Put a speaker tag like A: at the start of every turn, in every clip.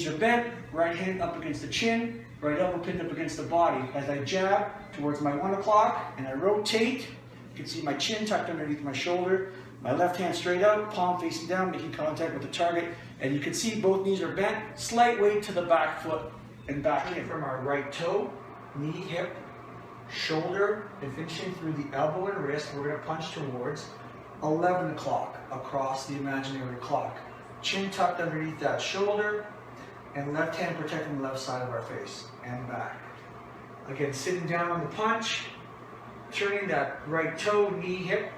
A: Knees are bent, right hand up against the chin, right elbow pinned up against the body. As I jab towards my 1 o'clock and I rotate, you can see my chin tucked underneath my shoulder, my left hand straight out, palm facing down, making contact with the target. And you can see both knees are bent, slight weight to the back foot and back in. From our right toe, knee, hip, shoulder, and finishing through the elbow and wrist, we're going to punch towards 11 o'clock across the imaginary clock. Chin tucked underneath that shoulder, and left hand protecting the left side of our face and back. Again, sitting down on the punch, turning that right toe, knee, hip,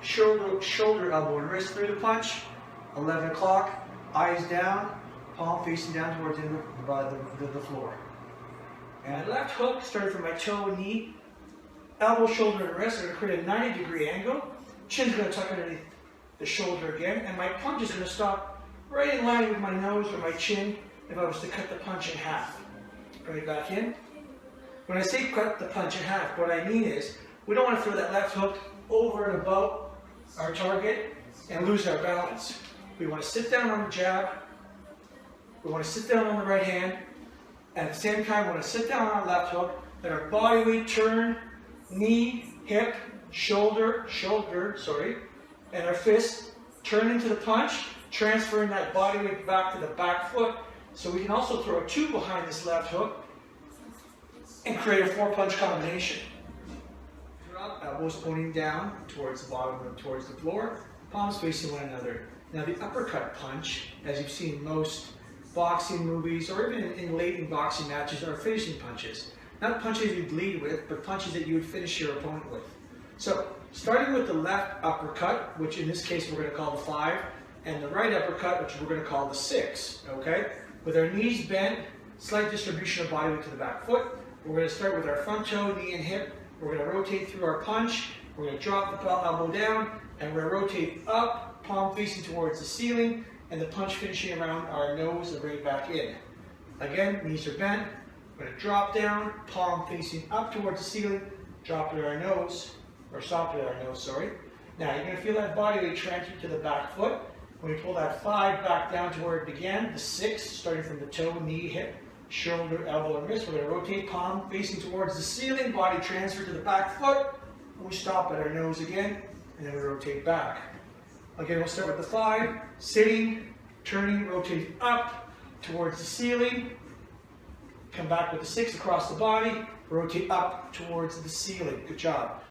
A: shoulder, elbow, and wrist through the punch. 11 o'clock, eyes down, palm facing down towards the floor. And left hook, starting from my toe, knee, elbow, shoulder, and wrist. I'm going to create a 90-degree angle. Chin's going to tuck underneath the shoulder again, and my punch is going to stop right in line with my nose or my chin if I was to cut the punch in half. Bring it back in. When I say cut the punch in half, what I mean is we don't want to throw that left hook over and above our target and lose our balance. We want to sit down on the jab. We want to sit down on the right hand. And at the same time, we want to sit down on our left hook. Let our body weight turn, knee, hip, shoulder, and our fist turn into the punch, transferring that body weight back to the back foot. So we can also throw a 2 behind this left hook and create a 4-punch combination. Drop, elbows pointing down towards the bottom, towards the floor, palms facing one another. Now the uppercut punch, as you've seen in most boxing movies or even in late boxing matches, are finishing punches. Not punches you'd lead with, but punches that you would finish your opponent with. So starting with the left uppercut, which in this case we're going to call the 5, and the right uppercut, which we're going to call the 6, okay? With our knees bent, slight distribution of body weight to the back foot. We're going to start with our front toe, knee, and hip. We're going to rotate through our punch. We're going to drop the elbow down, and we're going to rotate up, palm facing towards the ceiling, and the punch finishing around our nose and right back in. Again, knees are bent. We're going to drop down, palm facing up towards the ceiling, drop to our nose, or stop to our nose, sorry. Now you're going to feel that body weight transfer to the back foot. When we pull that 5 back down to where it began, the 6, starting from the toe, knee, hip, shoulder, elbow, and wrist, we're going to rotate palm facing towards the ceiling, body transfer to the back foot, and we stop at our nose again, and then we rotate back. Again, we'll start with the 5, sitting, turning, rotate up towards the ceiling, come back with the 6 across the body, rotate up towards the ceiling. Good job.